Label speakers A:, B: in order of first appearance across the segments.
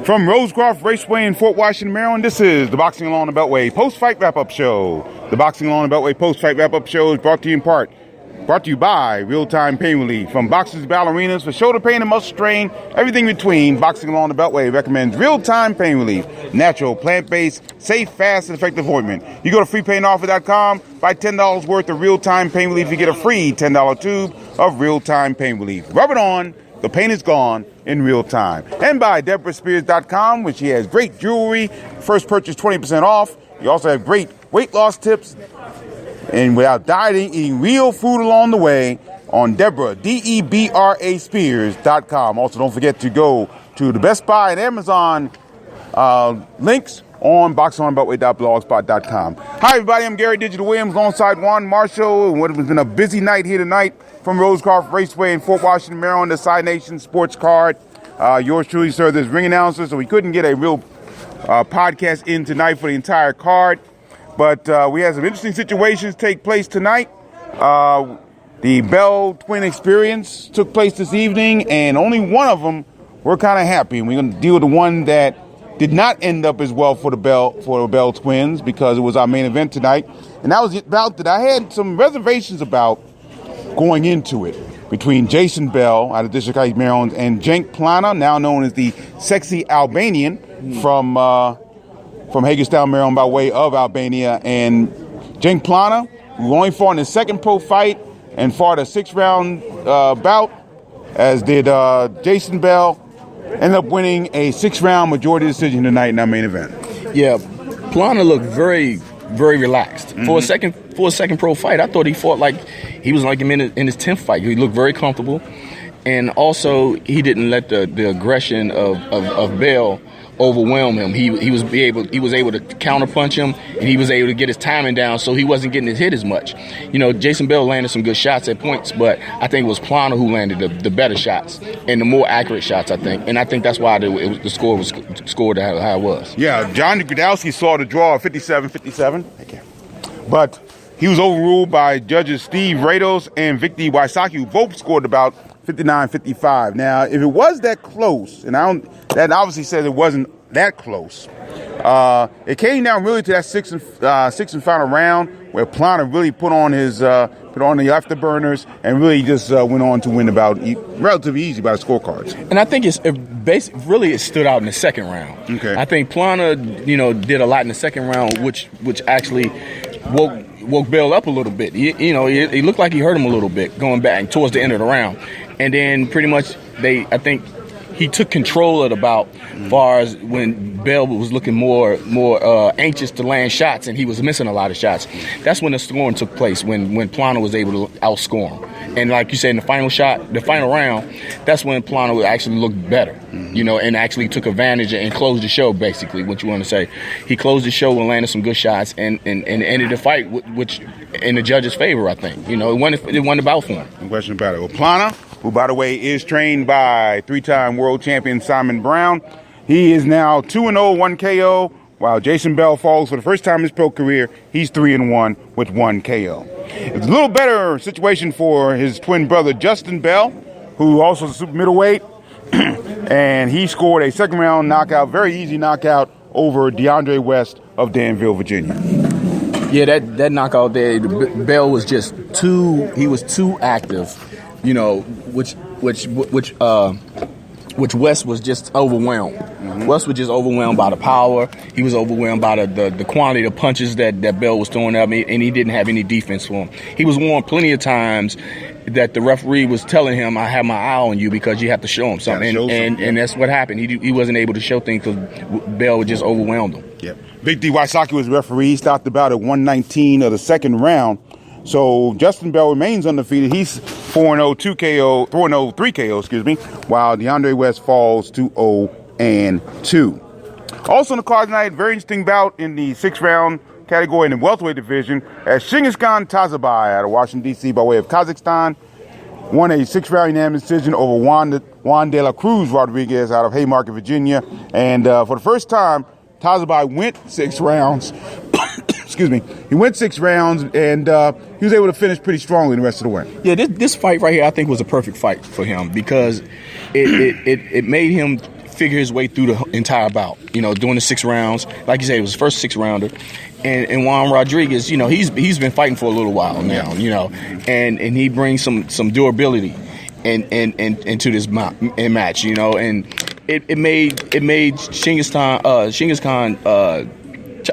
A: From Rosecroft, Raceway in Fort Washington, Maryland, this is the Boxing Along the Beltway Post-Fight Wrap-Up Show. The Boxing Along the Beltway Post-Fight Wrap-Up Show is brought to you by Real-Time Pain Relief. From boxers to ballerinas, for shoulder pain and muscle strain, everything between, Boxing Along the Beltway recommends Real-Time Pain Relief. Natural, plant-based, safe, fast, and effective ointment. You go to freepainoffer.com, buy $10 worth of Real-Time Pain Relief, you get a free $10 tube of Real-Time Pain Relief. Rub it on, the pain is gone in real time. And by DeborahSpears.com, which she has great jewelry, first purchase 20% off. You also have great weight loss tips, and without dieting, eating real food along the way on Deborah, DEBRA Spears.com. Also, don't forget to go to the Best Buy and Amazon links on boxingalongbeltway.blogspot.com. Hi, everybody. I'm Gary Digital Williams alongside Juan Marshall. And what has been a busy night here tonight from Rosecroft Raceway in Fort Washington, Maryland, the Sci Nation Sports Card. Yours truly served as ring announcer, so we couldn't get a real podcast in tonight for the entire card. But we had some interesting situations take place tonight. The Bell Twin Experience took place this evening, and only one of them we're kind of happy. And we're going to deal with the one that did not end up as well for the Bell Twins, because it was our main event tonight. And that was about that I had some reservations about going into it, between Jason Bell out of District Heights, Maryland, and Cenk Plana, now known as the Sexy Albanian from Hagerstown, Maryland, by way of Albania. And Cenk Plana, who only fought in his second pro fight and fought a 6-round bout, as did Jason Bell, ended up winning a 6-round majority decision tonight in our main event. Yeah,
B: Plana looked very, very relaxed. Mm-hmm. For a second pro fight, I thought he fought like he was like him in his 10th fight. He looked very comfortable, and also he didn't let the aggression of Bell overwhelm him. He was able to counterpunch him, and he was able to get his timing down, so he wasn't getting his hit as much. You know, Jason Bell landed some good shots at points, but I think it was Plana who landed the better shots and the more accurate shots, I think. And I think that's why the score was scored how it was.
A: Yeah, John Gradowski saw the draw of 57-57. Okay. But he was overruled by judges Steve Rados and Vicky Wysocki, who both scored about 59-55. Now, if it was that close, and that obviously says it wasn't that close, it came down really to that sixth and final round, where Plana really put on the afterburners and really just went on to win about relatively easy by the scorecards.
B: And I think it stood out in the second round.
A: Okay.
B: I think Plana, did a lot in the second round, which actually woke Bell up a little bit. He looked like he hurt him a little bit going back towards the end of the round. And then pretty much I think he took control of the bout, as far as when Bell was looking more anxious to land shots, and he was missing a lot of shots. That's when the scoring took place, when Plana was able to outscore him. And like you said, in the final round, that's when Plana actually looked better, and actually took advantage and closed the show, basically, what you want to say. He closed the show and landed some good shots and ended the fight, which in the judge's favor, I think. It won the bout for him.
A: No question about it. Well, Plana, who, by the way, is trained by 3-time world champion Simon Brown, he is now 2-0, 1 KO, while Jason Bell falls for the first time in his pro career. He's 3-1 with 1 KO. It's a little better situation for his twin brother, Justin Bell, who also is a super middleweight, and he scored a second-round knockout, very easy knockout, over DeAndre West of Danville, Virginia.
B: Yeah, that knockout there, Bell was just too active, which West was just overwhelmed. Mm-hmm. West was just overwhelmed by the power. He was overwhelmed by the quantity of punches that Bell was throwing at me, and he didn't have any defense for him. He was warned plenty of times that the referee was telling him, I have my eye on you because you have to show him something. And that's what happened. He wasn't able to show things because Bell just overwhelmed him.
A: Yep. Big D. Wysocki was the referee. He stopped about at 119 of the second round. So Justin Bell remains undefeated. He's 4-0, 3 KO, while DeAndre West falls to 0-2. Also on the card tonight, very interesting bout in the 6-round category in the welterweight division, as Shingizkan Tazabai out of Washington, D.C. by way of Kazakhstan won a 6-round unanimous decision over Juan de la Cruz Rodriguez out of Haymarket, Virginia. And for the first time, Tazabai went 6 rounds. He went 6 rounds, and he was able to finish pretty strongly in the rest of the way.
B: Yeah, this fight right here, I think, was a perfect fight for him, because it made him figure his way through the entire bout. Doing the 6 rounds, like you said, it was his first 6-rounder. And Juan Rodriguez, he's been fighting for a little while now, and he brings some durability into this match, and it made Genghis Khan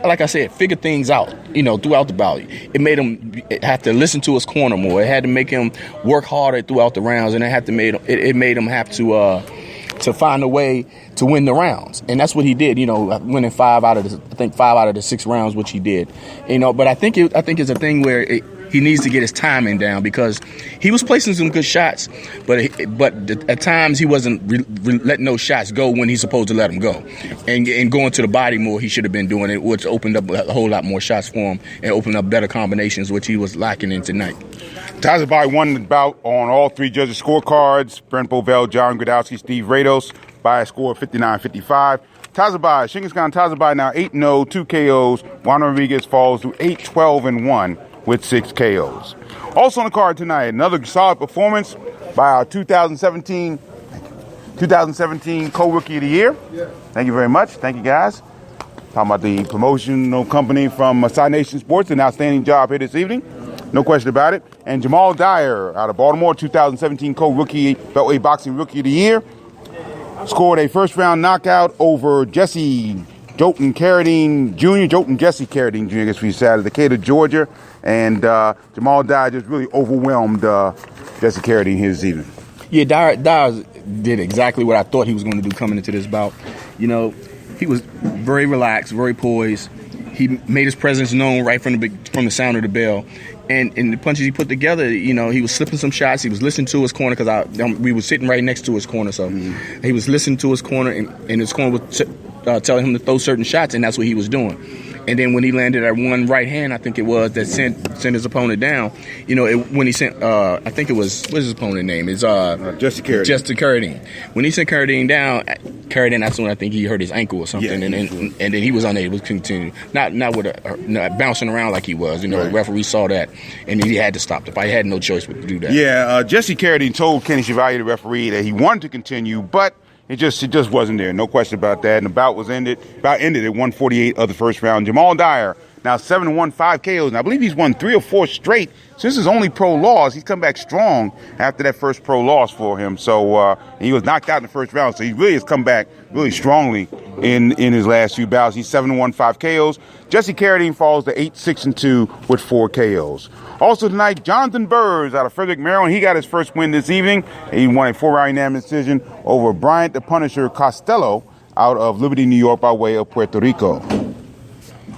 B: like I said, figure things out, throughout the bout. It made him have to listen to his corner more. It had to make him work harder throughout the rounds, and it made him have to find a way to win the rounds, and that's what he did. Winning 5 out of the 6 rounds, which he did. But I think it's a thing where he needs to get his timing down, because he was placing some good shots, but at times he wasn't letting those shots go when he's supposed to let them go, and going to the body more. He should have been doing it, which opened up a whole lot more shots for him and opened up better combinations, which he was lacking in tonight.
A: Tazabai won the bout on all 3 judges' scorecards: Brent Bovell, John Gradowski, Steve Rados, by a score of 59-55. Tazabai, Genghis Khan Tazabai now 8-0, 2 KOs. Juan Rodriguez falls to 8-12-1 with 6 KOs. Also on the card tonight, another solid performance by our 2017 co-rookie of the year. Thank you very much. Thank you, guys. Talking about the promotional company from Side Nation Sports, an outstanding job here this evening. No question about it. And Jamal Dyer out of Baltimore, 2017 co-rookie, Beltway Boxing Rookie of the Year, scored a first-round knockout over Jesse Jolton Carradine Jr., Jolton Jesse Carradine Jr., I guess we said, out of Decatur, Georgia. And Jamal Dyer just really overwhelmed Jesse Carradine here this evening.
B: Yeah, Dyer did exactly what I thought he was going to do coming into this bout. He was very relaxed, very poised. He made his presence known right from the sound of the bell. And the punches he put together, he was slipping some shots. He was listening to his corner, because we were sitting right next to his corner. So he was listening to his corner, and his corner was telling him to throw certain shots, and that's what he was doing. And then when he landed that one right hand, I think it was, that sent his opponent down. When he sent, I think it was, what's his opponent's name? It's
A: Jesse Carradine.
B: Jesse Carradine. When he sent Carradine down, that's when I think he hurt his ankle or something,
A: Yeah,
B: and then he was unable to continue. Not with bouncing around like he was. Right. The referee saw that, and he had to stop the fight. He had no choice but to do that.
A: Yeah, Jesse Carradine told Kenny Chevalier, the referee, that he wanted to continue, but it just wasn't there. No question about that. And the bout ended at 148 of the first round. Jamal Dyer, now 7-1, 5 KOs. And I believe he's won 3 or 4 straight. Since his only pro loss, he's come back strong after that first pro loss for him. So he was knocked out in the first round. So he really has come back really strongly in his last few bouts. He's 7-1, 5 KOs. Jesse Carradine falls to 8-6-2 with 4 KOs. Also tonight, Jonathan Burrs out of Frederick, Maryland. He got his first win this evening. He won a 4-round unanimous decision over Bryant the Punisher Costello out of Liberty, New York, by way of Puerto Rico.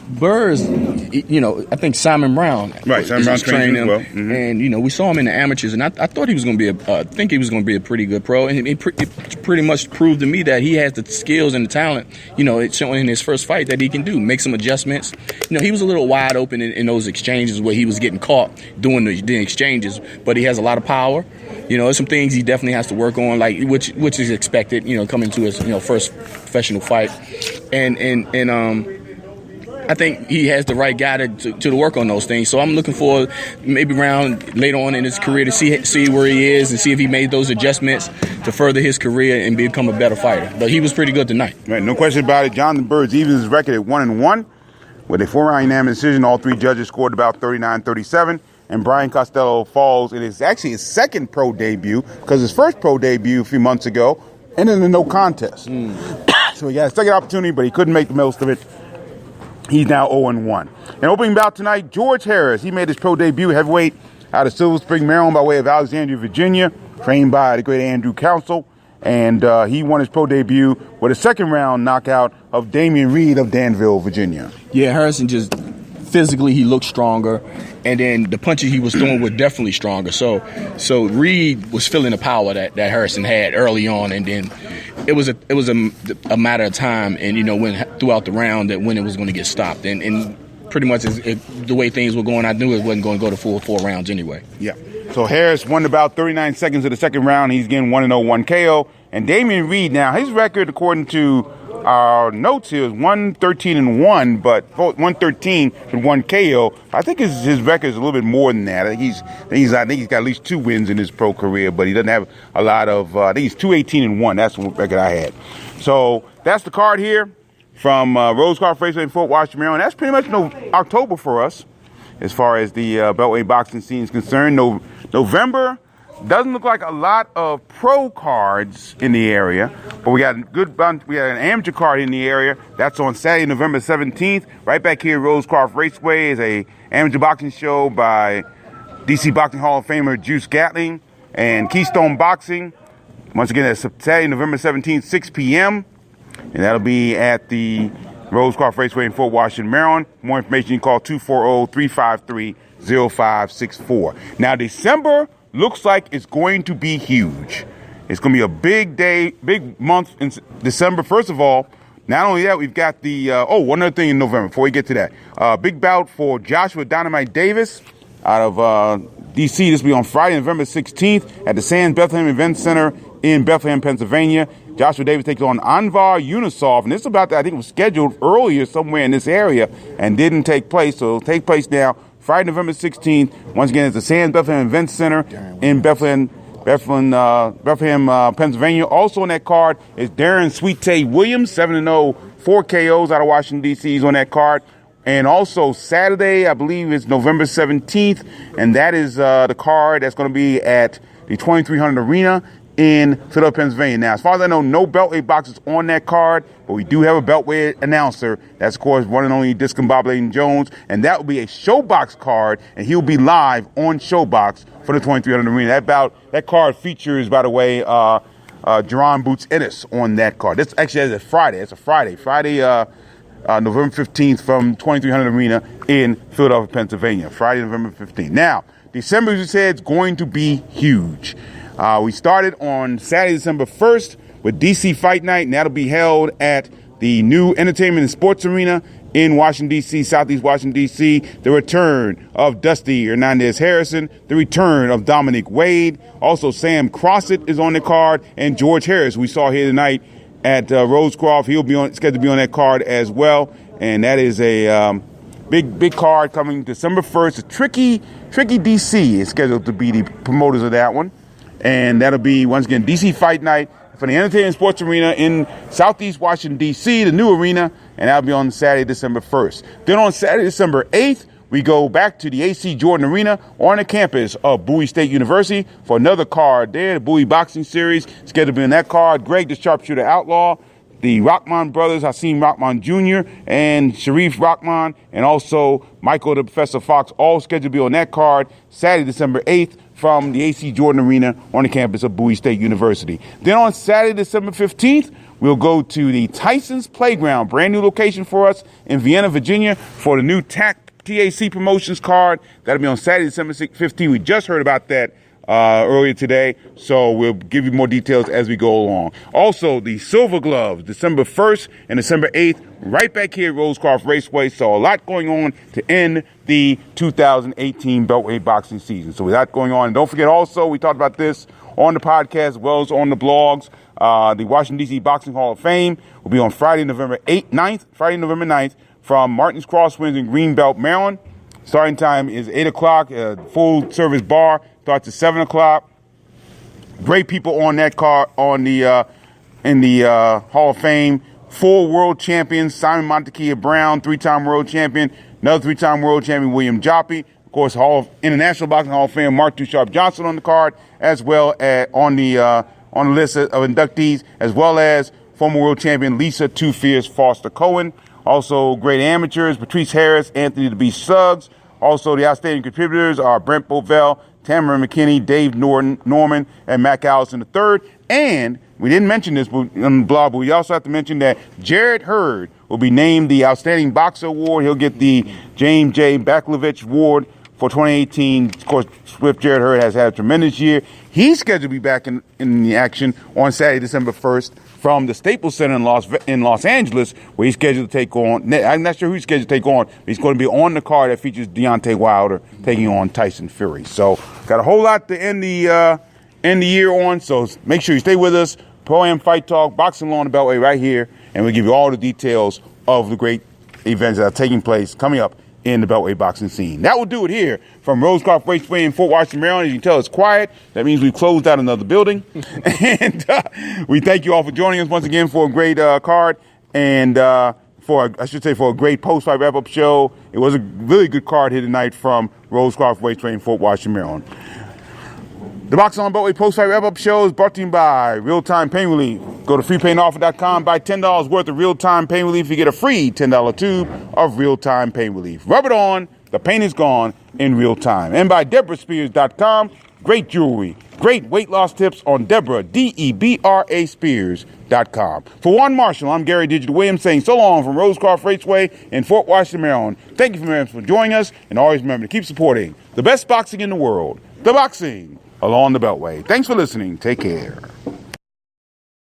B: Burrs, I think Simon Brown,
A: right? Simon Brown trained him, well. Mm-hmm.
B: And we saw him in the amateurs, and I thought he was going to be a pretty good pro, and it pretty much proved to me that he has the skills and the talent. It's showing in his first fight that he can make some adjustments. He was a little wide open in those exchanges where he was getting caught doing the exchanges, but he has a lot of power. There's some things he definitely has to work on, like which is expected. Coming to his first professional fight, and I think he has the right guy to work on those things. So I'm looking for maybe around later on in his career to see where he is and see if he made those adjustments to further his career and become a better fighter. But he was pretty good tonight.
A: Right, no question about it. Jonathan Burrs evens his record at 1-1 with a 4-round unanimous decision. All 3 judges scored about 39-37. And Brian Costello falls. It is actually his second pro debut, because his first pro debut a few months ago ended in a no contest. So he got a second opportunity, but he couldn't make the most of it. He's now 0-1. And opening bout tonight, George Harris. He made his pro debut heavyweight out of Silver Spring, Maryland, by way of Alexandria, Virginia, trained by the great Andrew Council. And he won his pro debut with a second-round knockout of Damian Reed of Danville, Virginia.
B: Yeah, Harrison just physically he looked stronger, and then the punches he was throwing were definitely stronger. So Reed was feeling the power that Harrison had early on, and then it was a matter of time, and when throughout the round that when it was going to get stopped, and pretty much the way things were going, I knew it wasn't going to go to full 4 rounds anyway.
A: Yeah. So Harris won about 39 seconds of the second round. He's getting 1-0, 1 KO. And Damian Reed now, his record according to Our notes here is 113-1, but 113 with 1 KO. I think his record is a little bit more than that. I think he's got at least 2 wins in his pro career, but he doesn't have a lot of. I think he's 218-1. That's the record I had. So that's the card here from Rosecroft Raceway in Fort Washington, Maryland. That's pretty much October for us as far as the Beltway boxing scene is concerned. November. Doesn't look like a lot of pro cards in the area, but we got a good bunch. We got an amateur card in the area. That's on Saturday, November 17th. Right back here, Rosecroft Raceway is a amateur boxing show by DC Boxing Hall of Famer Juice Gatling and Keystone Boxing. Once again, that's Saturday, November 17th, 6 p.m. And that'll be at the Rosecroft Raceway in Fort Washington, Maryland. For more information, you can call 240-353-0564. Now, December looks like it's going to be huge. It's going to be a big day, big month in December. First of all, not only that, we've got the, one other thing in November before we get to that. Big bout for Joshua Dynamite Davis out of D.C. This will be on Friday, November 16th at the Sands Bethlehem Event Center in Bethlehem, Pennsylvania. Joshua Davis takes on Anvar Unisov, and this about, I think, was scheduled earlier somewhere in this area and didn't take place, so it'll take place now. Friday, November 16th. Once again, it's the Sands Bethlehem Event Center in Bethlehem, Pennsylvania. Also on that card is Darren Sweet Williams, 7-0, 4 KOs out of Washington, D.C. He's on that card. And also Saturday, I believe, is November 17th, and that is the card that's going to be at the 2300 Arena in Philadelphia, Pennsylvania. Now, as far as I know, no Beltway boxers on that card, but we do have a Beltway announcer. That's, of course, one and only Discombobulating Jones, and that will be a Showbox card, and he'll be live on Showbox for the 2300 Arena. That card features, by the way, Jerron Boots Ennis on that card. This actually is a Friday. It's a Friday, November 15th from 2300 Arena in Philadelphia, Pennsylvania. Friday, November 15th. Now, December, as you said, is going to be huge. We started on Saturday, December 1st with DC Fight Night, and that'll be held at the new Entertainment and Sports Arena in Washington, D.C., Southeast Washington, D.C. The return of Dusty Hernandez Harrison, the return of Dominic Wade. Also, Sam Crossett is on the card, and George Harris, we saw here tonight at Rosecroft. He'll be scheduled to be on that card as well, and that is a big card coming December 1st. Tricky D.C. is scheduled to be the promoters of that one. And that'll be, once again, DC Fight Night for the Entertainment Sports Arena in Southeast Washington, D.C., the new arena, and that'll be on Saturday, December 1st. Then on Saturday, December 8th, we go back to the A.C. Jordan Arena on the campus of Bowie State University for another card there, the Bowie Boxing Series. Scheduled to be on that card. Greg the Sharpshooter Outlaw, the Rockman brothers, Hasim Rockman Jr., and Sharif Rockman, and also Michael the Professor Fox, all scheduled to be on that card Saturday, December 8th from the A.C. Jordan Arena on the campus of Bowie State University. Then on Saturday, December 15th, we'll go to the Tyson's Playground, brand new location for us in Vienna, Virginia, for the new TAC Promotions card. That'll be on Saturday, December 15th. We just heard about that earlier today, so we'll give you more details as we go along. Also, the Silver Gloves, December 1st and December 8th, right back here at Rosecroft Raceway. So a lot going on to end the 2018 Beltway boxing season. So with that going on, and don't forget also, we talked about this on the podcast as well as on the blogs. The Washington, D.C. Boxing Hall of Fame will be on Friday, November 9th from Martin's Crosswinds in Greenbelt, Maryland. Starting time is 8 o'clock. Full service bar starts at 7 o'clock. Great people on that card in the Hall of Fame. 4 world champions: Simon Montekia Brown, 3-time world champion; another 3-time world champion, William Joppy. Of course, International Boxing Hall of Fame, Mark Too Sharp Johnson on the card, as well as on the list of inductees, as well as former world champion Lisa Too Fierce Foster Cohen. Also, great amateurs: Patrice Harris, Anthony the Beast Suggs. Also, the outstanding contributors are Brent Bovell, Tamara McKinney, Dave Norman, and Mac Allison III. And we didn't mention this on the blog, but we also have to mention that Jared Hurd will be named the Outstanding Boxer Award. He'll get the James J. Baklovich Award for 2018. Of course, Swift Jared Hurd has had a tremendous year. He's scheduled to be back in the action on Saturday, December 1st from the Staples Center in Los Angeles, where he's scheduled to take on, I'm not sure who he's scheduled to take on, but he's going to be on the card that features Deontay Wilder taking on Tyson Fury. So got a whole lot to end the year on, so make sure you stay with us. Pro Am Fight Talk, Boxing Law on the Beltway right here and we'll give you all the details of the great events that are taking place coming up in the Beltway boxing scene. That will do it here from Rosecroft Raceway in Fort Washington, Maryland. As you can tell, it's quiet. That means we've closed out another building. And we thank you all for joining us once again for a great card and for a great post-fight wrap-up show. It was a really good card here tonight from Rosecroft Raceway in Fort Washington, Maryland. The Boxing on Beltway post-fight wrap-up show is brought to you by Real-Time Pain Relief. Go to freepainoffer.com, buy $10 worth of Real-Time Pain Relief. You get a free $10 tube of Real-Time Pain Relief. Rub it on, the pain is gone in real time. And by DeborahSpears.com, great jewelry, great weight loss tips on Deborah, Debra Spears.com. For Juan Marshall, I'm Gary Digital Williams saying so long from Rosecroft Raceway in Fort Washington, Maryland. Thank you for joining us, and always remember to keep supporting the best boxing in the world, the boxing along the Beltway. Thanks for listening. Take care.